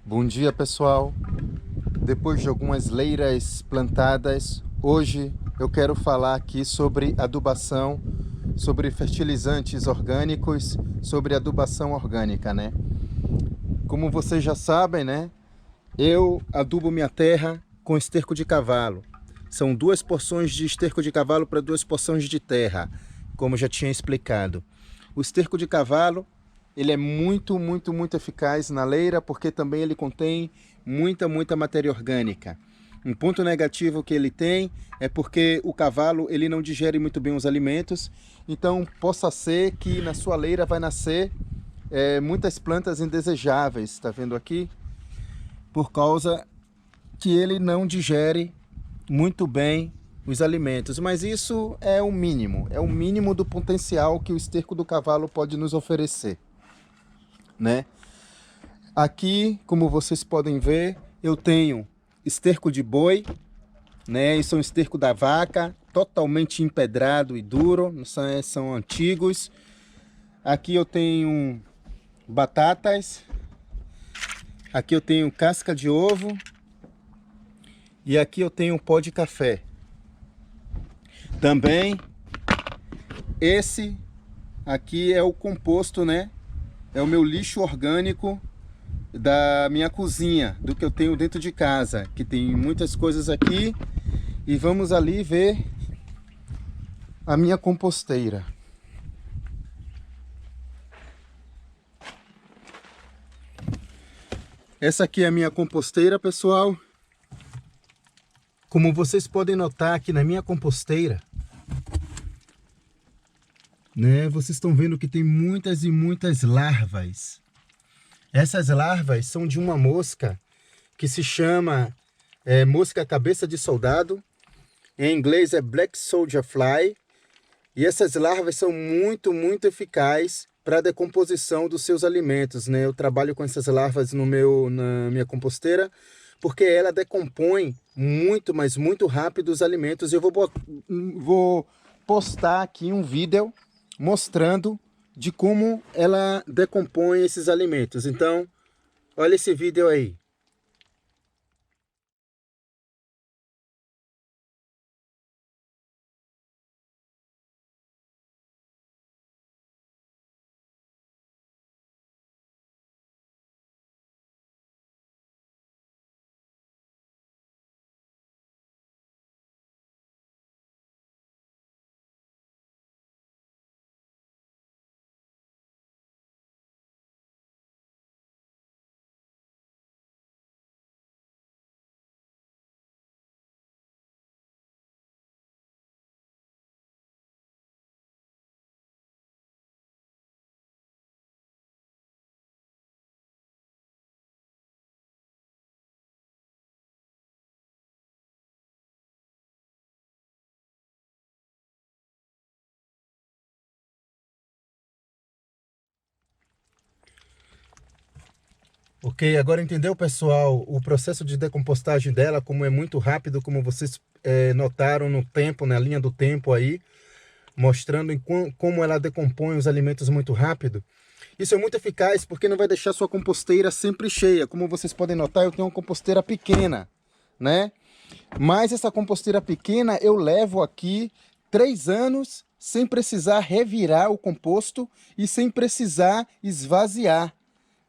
Bom dia, pessoal. Depois de algumas leiras plantadas, hoje eu quero falar aqui sobre adubação, sobre fertilizantes orgânicos, sobre adubação orgânica, né? Como vocês já sabem, né? Eu adubo minha terra com esterco de cavalo. São 2 porções de esterco de cavalo para 2 porções de terra, como já tinha explicado. O esterco de cavalo, ele é muito eficaz na leira, porque também ele contém muita matéria orgânica. Um ponto negativo que ele tem é porque o cavalo ele não digere muito bem os alimentos, então possa ser que na sua leira vai nascer muitas plantas indesejáveis, está vendo aqui? Por causa que ele não digere muito bem os alimentos, mas isso é o mínimo do potencial que o esterco do cavalo pode nos oferecer, né? Aqui, como vocês podem ver, eu tenho esterco de boi, né? Isso é um esterco da vaca, totalmente empedrado e duro, são antigos. Aqui eu tenho batatas, aqui eu tenho casca de ovo e aqui eu tenho pó de café. Também esse aqui é o composto, né? É o meu lixo orgânico da minha cozinha, do que eu tenho dentro de casa, que tem muitas coisas aqui. E vamos ali ver a minha composteira. Essa aqui é a minha composteira, pessoal. Como vocês podem notar aqui na minha composteira, né, vocês estão vendo que tem muitas e muitas larvas. Essas larvas são de uma mosca que se chama mosca cabeça de soldado. Em inglês é Black Soldier Fly. E essas larvas são muito eficazes para a decomposição dos seus alimentos, né? Eu trabalho com essas larvas na minha composteira, porque ela decompõe mas muito rápido os alimentos. Eu vou postar aqui um vídeo mostrando de como ela decompõe esses alimentos. Então, olha esse vídeo aí. Ok, agora entendeu, pessoal, o processo de decompostagem dela, como é muito rápido, como vocês notaram no tempo, na linha do tempo aí, mostrando como ela decompõe os alimentos muito rápido. Isso é muito eficaz porque não vai deixar sua composteira sempre cheia. Como vocês podem notar, eu tenho uma composteira pequena, né? Mas essa composteira pequena eu levo aqui 3 anos sem precisar revirar o composto e sem precisar esvaziar.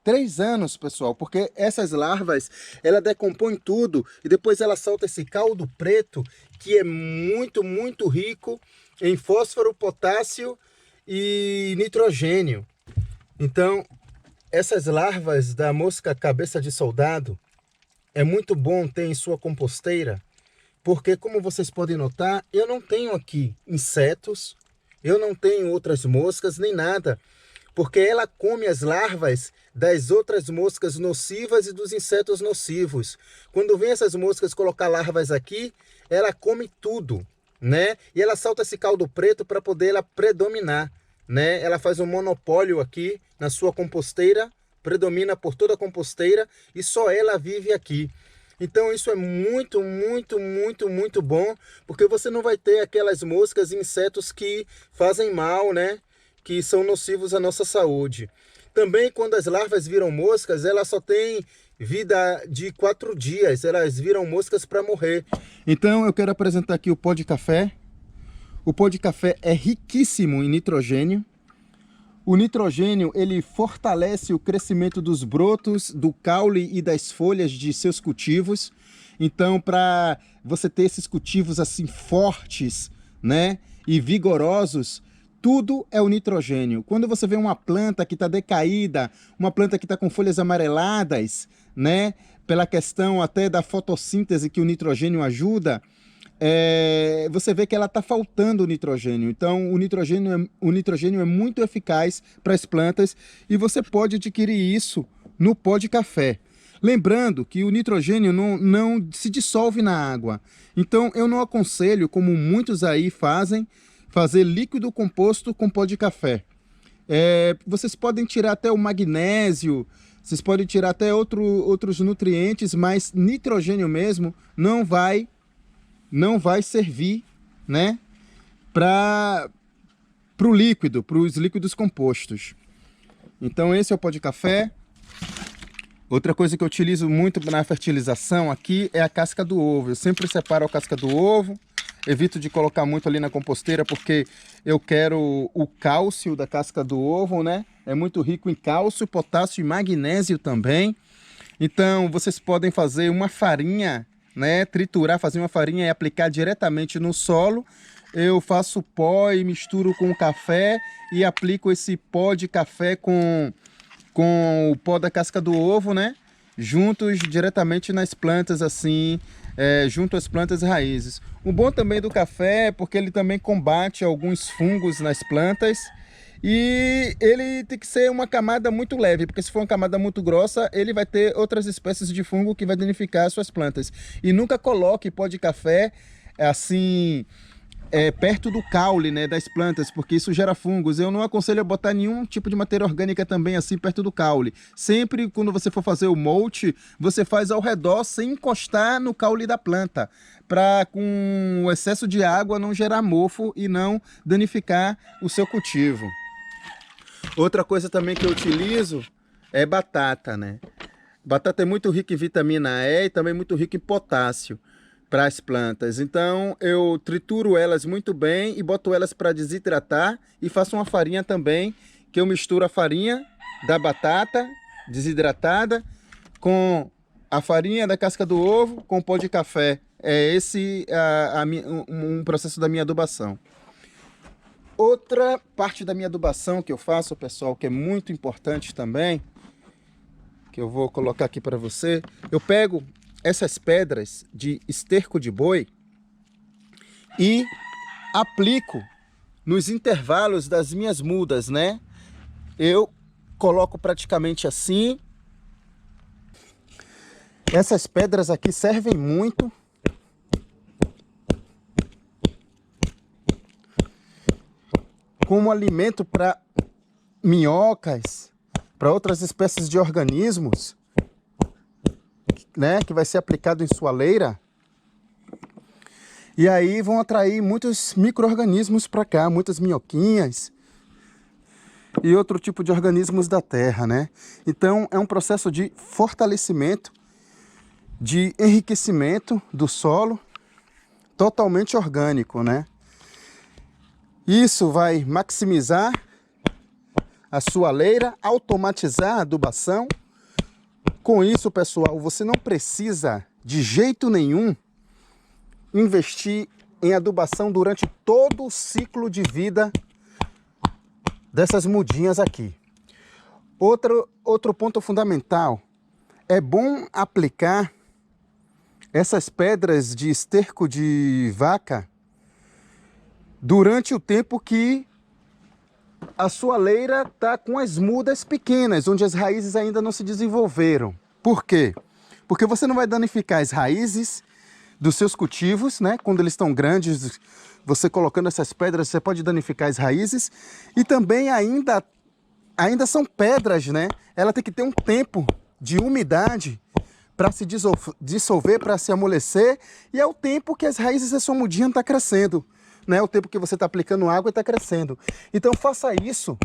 3 anos, pessoal, porque essas larvas, ela decompõe tudo e depois ela solta esse caldo preto que é muito rico em fósforo, potássio e nitrogênio. Então, essas larvas da mosca cabeça de soldado é muito bom ter em sua composteira, porque como vocês podem notar, eu não tenho aqui insetos, eu não tenho outras moscas nem nada, porque ela come as larvas das outras moscas nocivas e dos insetos nocivos. Quando vem essas moscas colocar larvas aqui, ela come tudo, né? E ela solta esse caldo preto para poder ela predominar, né? Ela faz um monopólio aqui na sua composteira, predomina por toda a composteira e só ela vive aqui. Então isso é muito bom, porque você não vai ter aquelas moscas e insetos que fazem mal, né? Que são nocivos à nossa saúde. Também quando as larvas viram moscas, ela só tem vida de 4 dias, elas viram moscas para morrer. Então eu quero apresentar aqui o pó de café. O pó de café é riquíssimo em nitrogênio. O nitrogênio, ele fortalece o crescimento dos brotos, do caule e das folhas de seus cultivos. Então, para você ter esses cultivos assim fortes, né, e vigorosos, tudo é o nitrogênio. Quando você vê uma planta que está decaída, uma planta que está com folhas amareladas, né, pela questão até da fotossíntese que o nitrogênio ajuda, você vê que ela está faltando o nitrogênio. Então o nitrogênio é muito eficaz para as plantas e você pode adquirir isso no pó de café. Lembrando que o nitrogênio não se dissolve na água. Então eu não aconselho, como muitos aí fazem, fazer líquido composto com pó de café. Vocês podem tirar até o magnésio, vocês podem tirar até outros nutrientes, mas nitrogênio mesmo não vai servir, né, para os líquidos compostos. Então esse é o pó de café. Outra coisa que eu utilizo muito na fertilização aqui é a casca do ovo. Eu sempre separo a casca do ovo, evito de colocar muito ali na composteira porque eu quero o cálcio da casca do ovo, né? É muito rico em cálcio, potássio e magnésio também. Então vocês podem fazer uma farinha, né, triturar, fazer uma farinha e aplicar diretamente no solo. Eu faço pó e misturo com o café e aplico esse pó de café com o pó da casca do ovo, né, juntos diretamente nas plantas, assim, junto às plantas e raízes. O bom também do café é porque ele também combate alguns fungos nas plantas. E ele tem que ser uma camada muito leve, porque se for uma camada muito grossa, ele vai ter outras espécies de fungo que vai danificar as suas plantas. E nunca coloque pó de café assim perto do caule, né, das plantas, porque isso gera fungos. Eu não aconselho a botar nenhum tipo de matéria orgânica também assim perto do caule. Sempre quando você for fazer o mulch, você faz ao redor sem encostar no caule da planta, para com o excesso de água não gerar mofo e não danificar o seu cultivo. Outra coisa também que eu utilizo é batata, né? Batata é muito rica em vitamina E e também muito rica em potássio para as plantas. Então eu trituro elas muito bem e boto elas para desidratar e faço uma farinha também, que eu misturo a farinha da batata desidratada com a farinha da casca do ovo com pó de café. É esse um processo da minha adubação. Outra parte da minha adubação que eu faço, pessoal, que é muito importante também, que eu vou colocar aqui para você, eu pego essas pedras de esterco de boi e aplico nos intervalos das minhas mudas, né? Eu coloco praticamente assim. Essas pedras aqui servem muito como alimento para minhocas, para outras espécies de organismos, né, que vai ser aplicado em sua leira. E aí vão atrair muitos micro-organismos para cá, muitas minhoquinhas e outro tipo de organismos da terra, né? Então é um processo de fortalecimento, de enriquecimento do solo, totalmente orgânico, né? Isso vai maximizar a sua leira, automatizar a adubação. Com isso, pessoal, você não precisa de jeito nenhum investir em adubação durante todo o ciclo de vida dessas mudinhas aqui. Outro ponto fundamental, é bom aplicar essas pedras de esterco de vaca durante o tempo que a sua leira está com as mudas pequenas, onde as raízes ainda não se desenvolveram. Por quê? Porque você não vai danificar as raízes dos seus cultivos, né? Quando eles estão grandes, você colocando essas pedras, você pode danificar as raízes. E também ainda são pedras, né? Ela tem que ter um tempo de umidade para se dissolver, para se amolecer. E é o tempo que as raízes da sua mudinha estão crescendo, né? O tempo que você está aplicando água e está crescendo. Então faça isso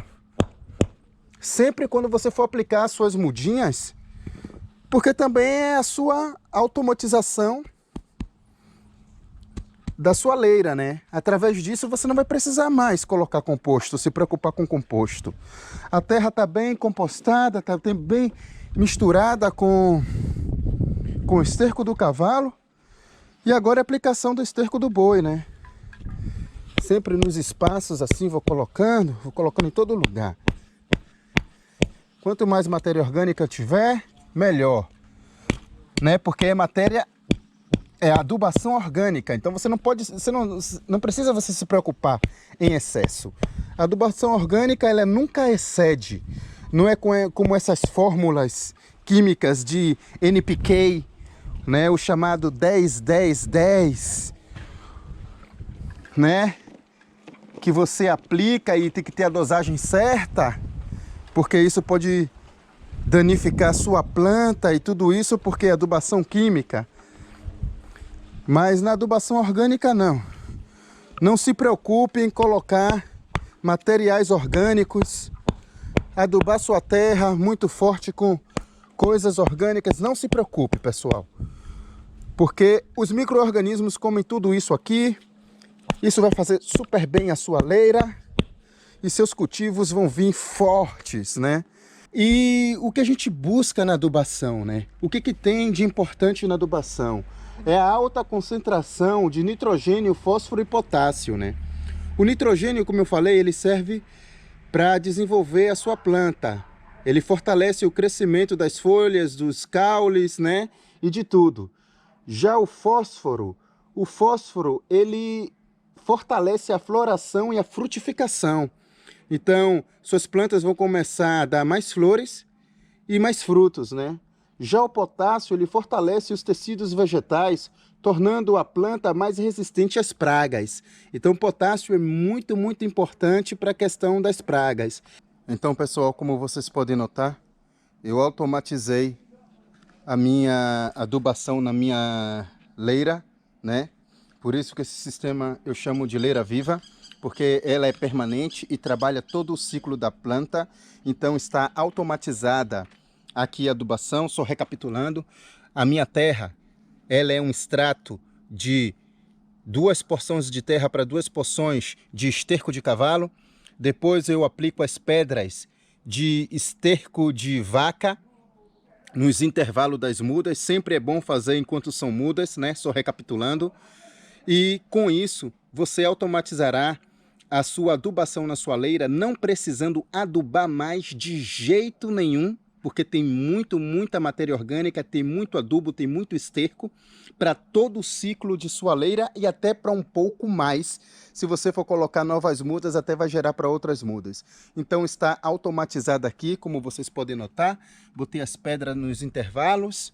sempre quando você for aplicar as suas mudinhas Porque também é a sua automatização da sua leira, né? Através disso você não vai precisar mais colocar composto, se preocupar com composto. A terra está bem compostada, está bem misturada com o esterco do cavalo. E agora é a aplicação do esterco do boi, né? Sempre nos espaços assim, vou colocando em todo lugar. Quanto mais matéria orgânica tiver, melhor, né? Porque é adubação orgânica, então você não precisa você se preocupar em excesso. A adubação orgânica, ela nunca excede. Não é como essas fórmulas químicas de NPK, né? O chamado 10-10-10, né? Que você aplica e tem que ter a dosagem certa, porque isso pode danificar a sua planta e tudo isso porque é adubação química. Mas na adubação orgânica não. Não se preocupe em colocar materiais orgânicos, adubar sua terra muito forte com coisas orgânicas. Não se preocupe, pessoal. Porque os micro-organismos comem tudo isso aqui. Isso vai fazer super bem a sua leira e seus cultivos vão vir fortes, né? E o que a gente busca na adubação, né? O que tem de importante na adubação? É a alta concentração de nitrogênio, fósforo e potássio, né? O nitrogênio, como eu falei, ele serve para desenvolver a sua planta. Ele fortalece o crescimento das folhas, dos caules, né? E de tudo. Já o fósforo, ele fortalece a floração e a frutificação. Então, suas plantas vão começar a dar mais flores e mais frutos, né? Já o potássio, ele fortalece os tecidos vegetais, tornando a planta mais resistente às pragas. Então, o potássio é muito, muito importante para a questão das pragas. Então, pessoal, como vocês podem notar, eu automatizei a minha adubação na minha leira, né? Por isso que esse sistema eu chamo de leira viva, porque ela é permanente e trabalha todo o ciclo da planta. Então está automatizada aqui a adubação. Só recapitulando, a minha terra, ela é um extrato de 2 porções de terra para 2 porções de esterco de cavalo. Depois eu aplico as pedras de esterco de vaca nos intervalos das mudas. Sempre é bom fazer enquanto são mudas, né? Só recapitulando. E com isso, você automatizará a sua adubação na sua leira, não precisando adubar mais de jeito nenhum, porque tem muita matéria orgânica, tem muito adubo, tem muito esterco para todo o ciclo de sua leira e até para um pouco mais. Se você for colocar novas mudas, até vai gerar para outras mudas. Então está automatizado aqui, como vocês podem notar. Botei as pedras nos intervalos.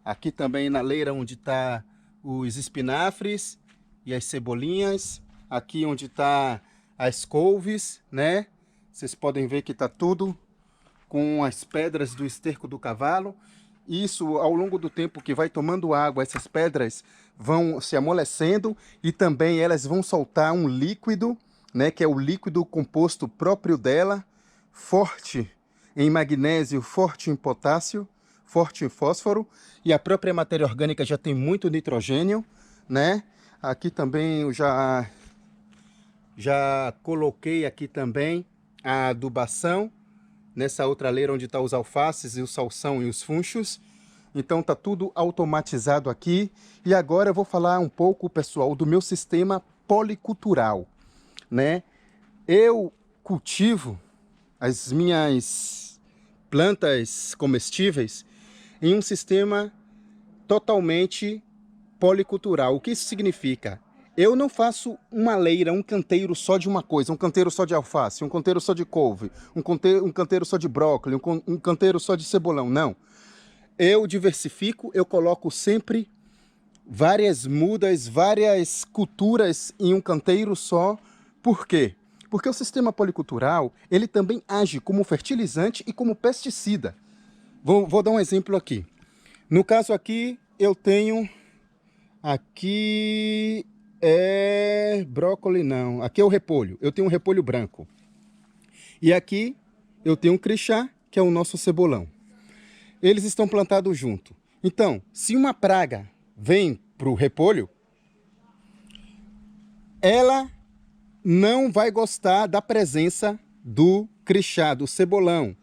Aqui também na leira onde está os espinafres e as cebolinhas. Aqui onde está as couves, né? Vocês podem ver que está tudo com as pedras do esterco do cavalo. Isso, ao longo do tempo que vai tomando água, essas pedras vão se amolecendo e também elas vão soltar um líquido, né? Que é o líquido composto próprio dela, forte em magnésio, forte em potássio, forte em fósforo, e a própria matéria orgânica já tem muito nitrogênio, né? Aqui também eu já coloquei aqui também a adubação nessa outra leira onde está os alfaces e o salsão e os funchos. Então tá tudo automatizado aqui. E agora eu vou falar um pouco, pessoal, do meu sistema policultural, né? Eu cultivo as minhas plantas comestíveis em um sistema totalmente policultural. O que isso significa? Eu não faço uma leira, um canteiro só de uma coisa, um canteiro só de alface, um canteiro só de couve, um canteiro só de brócolis, um canteiro só de cebolão, não. Eu diversifico, eu coloco sempre várias mudas, várias culturas em um canteiro só. Por quê? Porque o sistema policultural, ele também age como fertilizante e como pesticida. Vou dar um exemplo aqui. No caso aqui, eu tenho... Aqui é brócolis, não. Aqui é o repolho. Eu tenho um repolho branco. E aqui eu tenho um crixá, que é o nosso cebolão. eles estão plantados junto. Então, se uma praga vem para o repolho, ela não vai gostar da presença do crixá, do cebolão.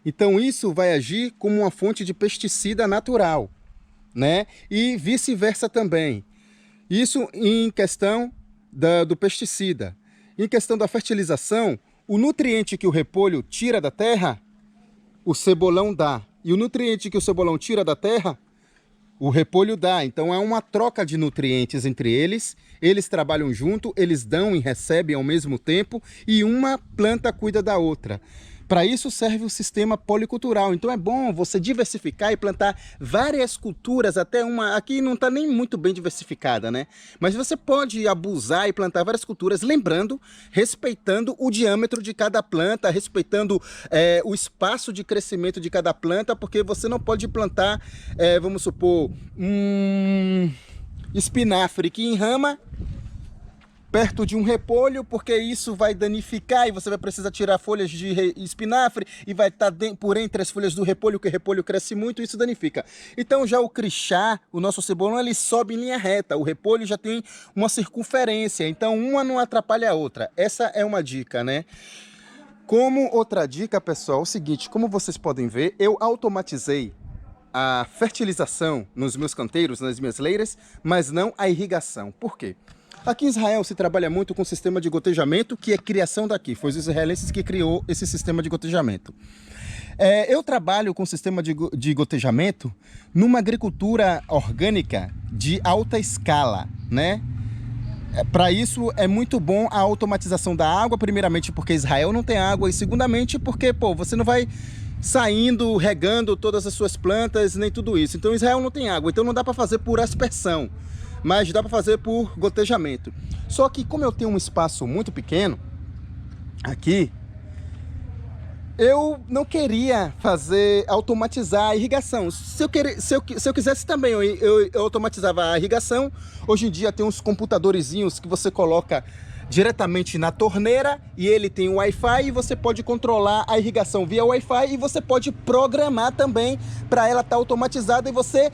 Então isso vai agir como uma fonte de pesticida natural, né? E vice-versa também. Isso em questão do pesticida. Em questão da fertilização, o nutriente que o repolho tira da terra, o cebolão dá. E o nutriente que o cebolão tira da terra, o repolho dá. Então é uma troca de nutrientes entre eles. Eles trabalham junto, eles dão e recebem ao mesmo tempo e uma planta cuida da outra. Para isso serve o sistema policultural. Então é bom você diversificar e plantar várias culturas, até uma... Aqui não está nem muito bem diversificada, né? Mas você pode abusar e plantar várias culturas, lembrando, respeitando o diâmetro de cada planta, respeitando o espaço de crescimento de cada planta, porque você não pode plantar, vamos supor, espinafre que enrama perto de um repolho, porque isso vai danificar e você vai precisar tirar folhas de espinafre e vai estar por entre as folhas do repolho, que o repolho cresce muito e isso danifica. Então já o crixá, o nosso cebolão, ele sobe em linha reta, o repolho já tem uma circunferência, então uma não atrapalha a outra. Essa é uma dica, né? Como outra dica, pessoal, é o seguinte, como vocês podem ver, eu automatizei a fertilização nos meus canteiros, nas minhas leiras, mas não a irrigação. Por quê? Aqui em Israel se trabalha muito com o sistema de gotejamento, que é criação daqui. Foi os israelenses que criou esse sistema de gotejamento. Eu trabalho com o sistema de gotejamento numa agricultura orgânica de alta escala, né? Para isso é muito bom a automatização da água, primeiramente porque Israel não tem água e segundamente porque, você não vai saindo, regando todas as suas plantas, nem tudo isso. Então Israel não tem água, então não dá para fazer por aspersão, mas dá para fazer por gotejamento. Só que como eu tenho um espaço muito pequeno aqui, eu não queria automatizar a irrigação. Se eu quisesse também, eu automatizava a irrigação. Hoje em dia tem uns computadorzinhos que você coloca diretamente na torneira e ele tem o Wi-Fi e você pode controlar a irrigação via Wi-Fi e você pode programar também para ela estar automatizada e você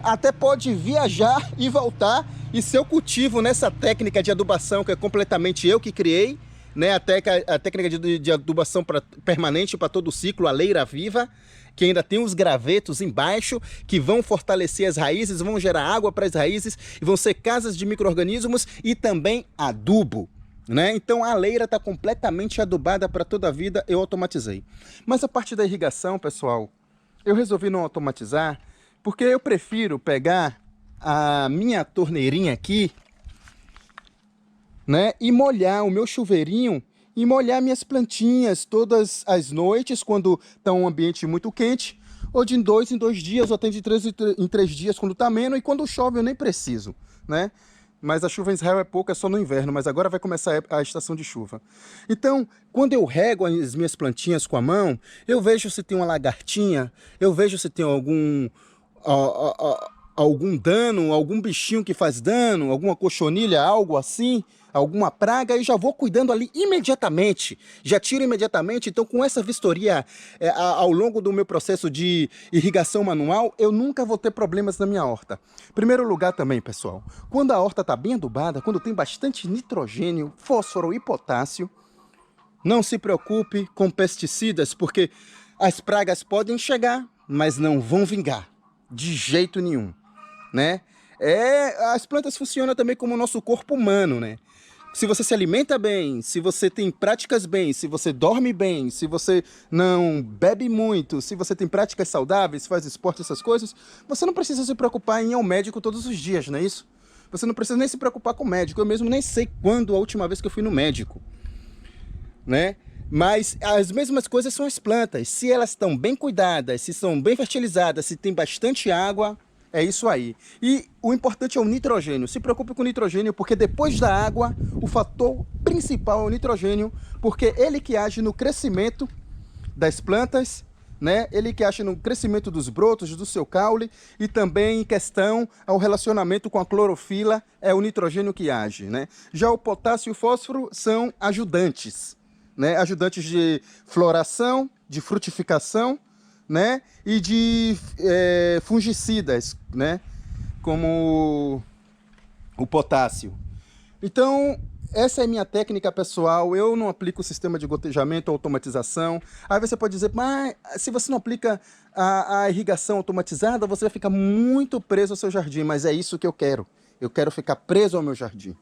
até pode viajar e voltar. E seu cultivo nessa técnica de adubação, que é completamente eu que criei, né, a técnica de adubação permanente para todo o ciclo, a leira viva, que ainda tem os gravetos embaixo, que vão fortalecer as raízes, vão gerar água para as raízes, e vão ser casas de micro-organismos e também adubo, né? Então a leira está completamente adubada para toda a vida, eu automatizei. Mas a parte da irrigação, pessoal, eu resolvi não automatizar, porque eu prefiro pegar a minha torneirinha aqui, né, e molhar o meu chuveirinho e molhar minhas plantinhas todas as noites quando está um ambiente muito quente, ou de 2 em 2 dias, ou até de 3 em 3 dias quando está menos, e quando chove eu nem preciso, né? Mas a chuva em Israel é pouca, é só no inverno, mas agora vai começar a estação de chuva. Então, quando eu rego as minhas plantinhas com a mão, eu vejo se tem uma lagartinha, eu vejo se tem algum dano, algum bichinho que faz dano, alguma cochonilha, algo assim, alguma praga, e já vou cuidando ali imediatamente, já tiro imediatamente. Então com essa vistoria ao longo do meu processo de irrigação manual, eu nunca vou ter problemas na minha horta. Primeiro lugar também, pessoal, quando a horta está bem adubada, quando tem bastante nitrogênio, fósforo e potássio, não se preocupe com pesticidas, porque as pragas podem chegar, mas não vão vingar, de jeito nenhum, né? As plantas funcionam também como o nosso corpo humano, né? Se você se alimenta bem, se você tem práticas bem, se você dorme bem, se você não bebe muito, se você tem práticas saudáveis, faz esporte, essas coisas, você não precisa se preocupar em ir ao médico todos os dias, não é isso? Você não precisa nem se preocupar com o médico. Eu mesmo nem sei quando a última vez que eu fui no médico, né? Mas as mesmas coisas são as plantas. Se elas estão bem cuidadas, se são bem fertilizadas, se tem bastante água, é isso aí. E o importante é o nitrogênio. Se preocupe com o nitrogênio, porque depois da água, o fator principal é o nitrogênio, porque ele que age no crescimento das plantas, né? Ele que age no crescimento dos brotos, do seu caule, e também em questão ao relacionamento com a clorofila, é o nitrogênio que age, né? Já o potássio e o fósforo são ajudantes, né? Ajudantes de floração, de frutificação, né? E de fungicidas, né? Como o potássio. Então, essa é a minha técnica pessoal. Eu não aplico o sistema de gotejamento ou automatização. Aí você pode dizer, mas se você não aplica a irrigação automatizada, você vai ficar muito preso ao seu jardim. Mas é isso que eu quero. Eu quero ficar preso ao meu jardim.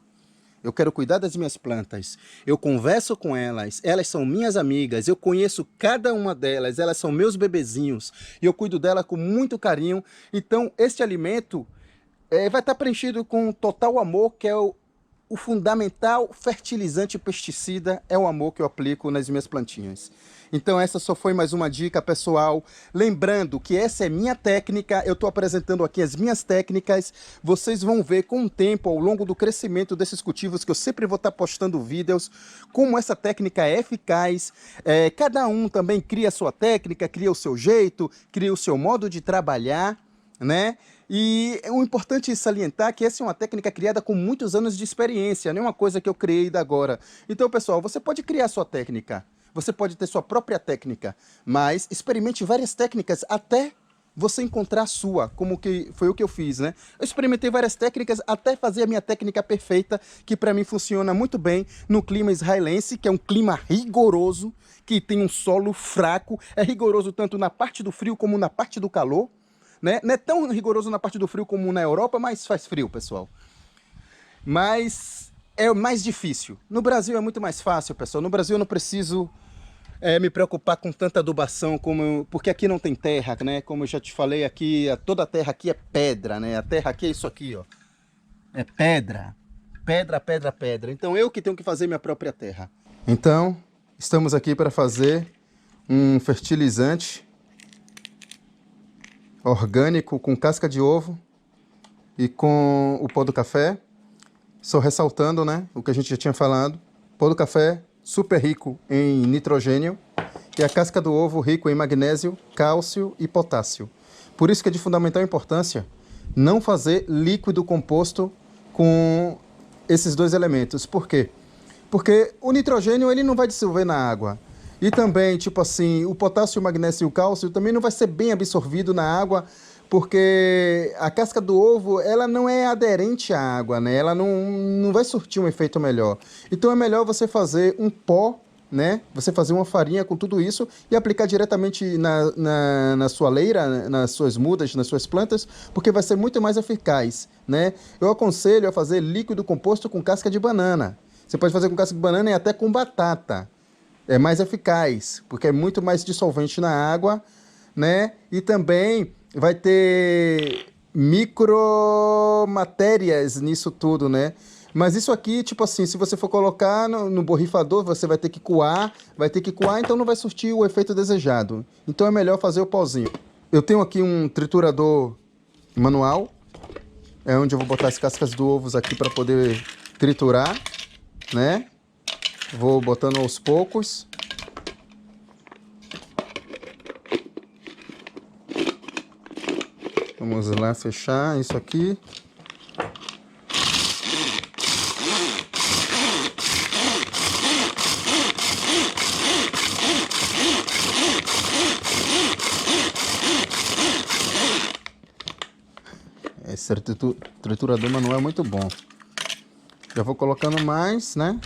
Eu quero cuidar das minhas plantas. Eu converso com elas. Elas são minhas amigas. Eu conheço cada uma delas. Elas são meus bebezinhos. E eu cuido dela com muito carinho. Então, este alimento vai estar preenchido com total amor, que é o fundamental fertilizante e pesticida, é o amor que eu aplico nas minhas plantinhas. Então essa só foi mais uma dica, pessoal. Lembrando que essa é minha técnica, eu estou apresentando aqui as minhas técnicas. Vocês vão ver com o tempo, ao longo do crescimento desses cultivos, que eu sempre vou estar postando vídeos, como essa técnica é eficaz. Cada um também cria a sua técnica, cria o seu jeito, cria o seu modo de trabalhar, né? E o importante salientar é que essa é uma técnica criada com muitos anos de experiência, não é uma coisa que eu criei da agora. Então, pessoal, você pode criar sua técnica, você pode ter sua própria técnica, mas experimente várias técnicas até você encontrar a sua, como que foi o que eu fiz, né? Eu experimentei várias técnicas até fazer a minha técnica perfeita, que para mim funciona muito bem no clima israelense, que é um clima rigoroso, que tem um solo fraco, é rigoroso tanto na parte do frio como na parte do calor. Né? Não é tão rigoroso na parte do frio como na Europa, mas faz frio, pessoal. Mas é mais difícil. No Brasil é muito mais fácil, pessoal. No Brasil eu não preciso me preocupar com tanta adubação, porque aqui não tem terra, né? Como eu já te falei, aqui toda a terra aqui é pedra, né? A terra aqui é isso aqui, ó. É pedra. Pedra, pedra, pedra. Então eu que tenho que fazer minha própria terra. Então, estamos aqui para fazer um fertilizante orgânico com casca de ovo e com o pó do café. Só ressaltando, né, o que a gente já tinha falado. Pó do café super rico em nitrogênio e a casca do ovo rico em magnésio, cálcio e potássio. Por isso que é de fundamental importância não fazer líquido composto com esses dois elementos. Por quê? Porque o nitrogênio ele não vai dissolver na água. E também, tipo assim, o potássio, o magnésio e o cálcio também não vai ser bem absorvido na água, porque a casca do ovo, ela não é aderente à água, né? Ela não vai surtir um efeito melhor. Então é melhor você fazer um pó, né? Você fazer uma farinha com tudo isso e aplicar diretamente na sua leira, nas suas mudas, nas suas plantas, porque vai ser muito mais eficaz, né? Eu aconselho a fazer líquido composto com casca de banana. Você pode fazer com casca de banana e até com batata. É mais eficaz, porque é muito mais dissolvente na água, né? E também vai ter micromatérias nisso tudo, né? Mas isso aqui, tipo assim, se você for colocar no borrifador, você vai ter que coar, então não vai surtir o efeito desejado. Então é melhor fazer o pozinho. Eu tenho aqui um triturador manual, é onde eu vou botar as cascas do ovos aqui para poder triturar, né? Vou botando aos poucos. Vamos lá fechar isso aqui. Esse triturador manual é muito bom. Já vou colocando mais, né?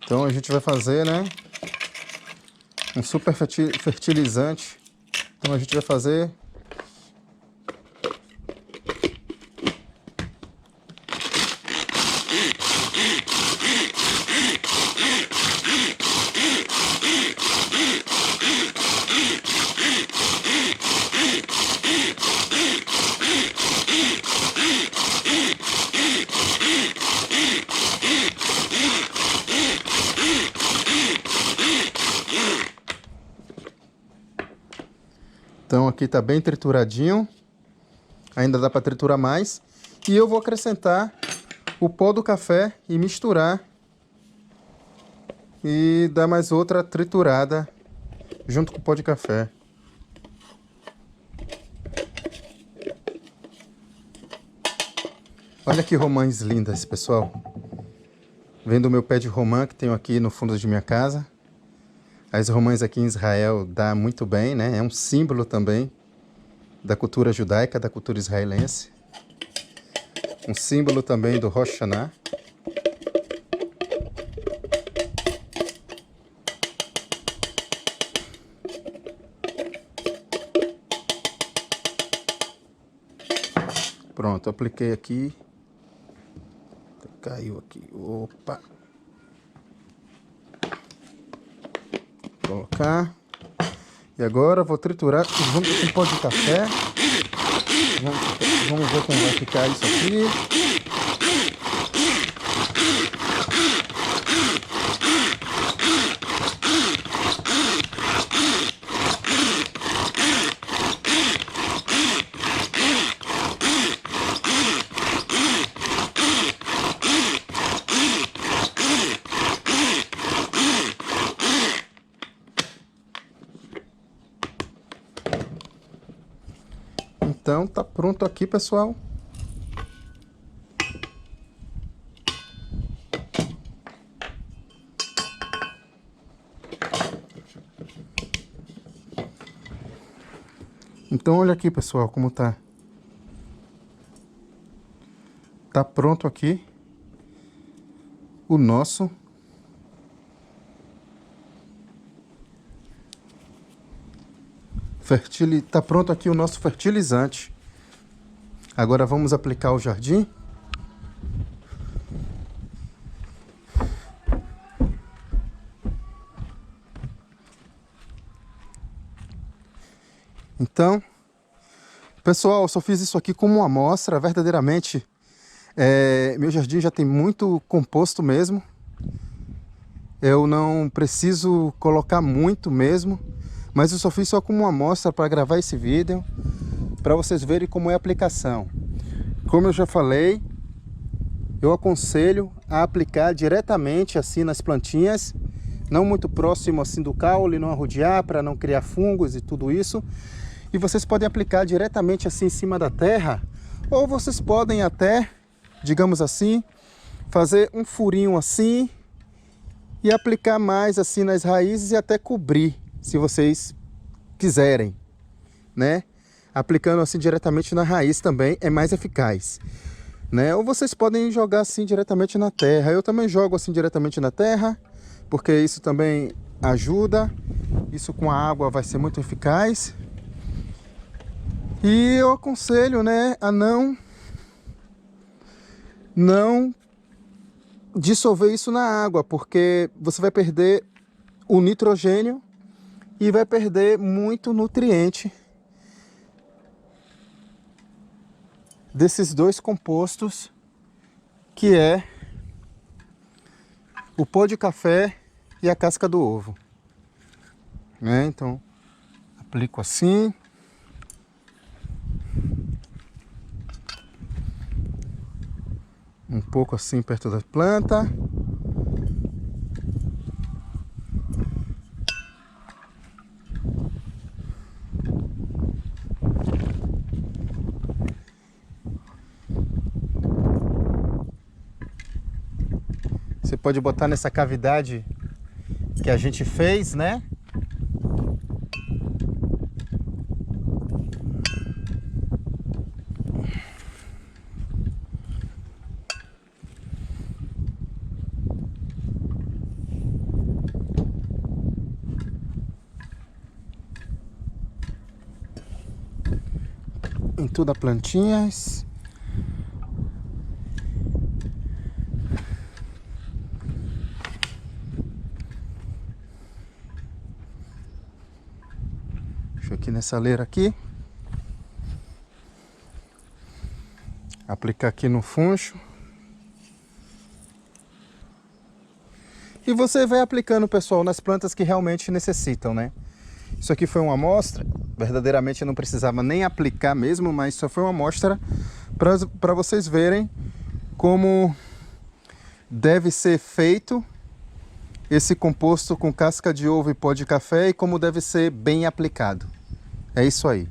Então a gente vai fazer, né, um super fertilizante. Então a gente vai fazer Então aqui tá bem trituradinho, ainda dá para triturar mais. E eu vou acrescentar o pó do café e misturar e dar mais outra triturada junto com o pó de café. Olha que romãs lindas, pessoal. Vendo o meu pé de romã que tenho aqui no fundo de minha casa. As romãs aqui em Israel dá muito bem, né? É um símbolo também da cultura judaica, da cultura israelense. Um símbolo também do Rosh Hashanah. Pronto, apliquei aqui. Caiu aqui. Opa! Vou colocar. E agora vou triturar junto com o pó de café. Vamos ver como vai ficar isso aqui. Então tá pronto aqui, pessoal. Então olha aqui, pessoal, como tá. Tá pronto aqui o nosso tá pronto aqui o nosso fertilizante. Agora vamos aplicar o jardim. Então, pessoal, eu só fiz isso aqui como uma amostra. Verdadeiramente, meu jardim já tem muito composto mesmo. Eu não preciso colocar muito mesmo. Mas eu só fiz só como uma amostra para gravar esse vídeo, para vocês verem como é a aplicação. Como eu já falei, eu aconselho a aplicar diretamente assim nas plantinhas, não muito próximo assim do caule, não arrodear para não criar fungos e tudo isso. E vocês podem aplicar diretamente assim em cima da terra, ou vocês podem até, digamos assim, fazer um furinho assim e aplicar mais assim nas raízes e até cobrir, se vocês quiserem, né? Aplicando assim diretamente na raiz também é mais eficaz, né? Ou vocês podem jogar assim diretamente na terra. Eu também jogo assim diretamente na terra, porque isso também ajuda. Isso com a água vai ser muito eficaz. E eu aconselho, né, a não dissolver isso na água, porque você vai perder o nitrogênio e vai perder muito nutriente desses dois compostos, que é o pó de café e a casca do ovo, né? Então, aplico assim. Um pouco assim perto da planta. Você pode botar nessa cavidade que a gente fez, né? Em toda a plantinha. Deixa eu aqui nessa leira aqui. Aplicar aqui no funcho. E você vai aplicando, pessoal, nas plantas que realmente necessitam, né? Isso aqui foi uma amostra. Verdadeiramente eu não precisava nem aplicar mesmo, mas só foi uma amostra para vocês verem como deve ser feito esse composto com casca de ovo e pó de café e como deve ser bem aplicado. É isso aí.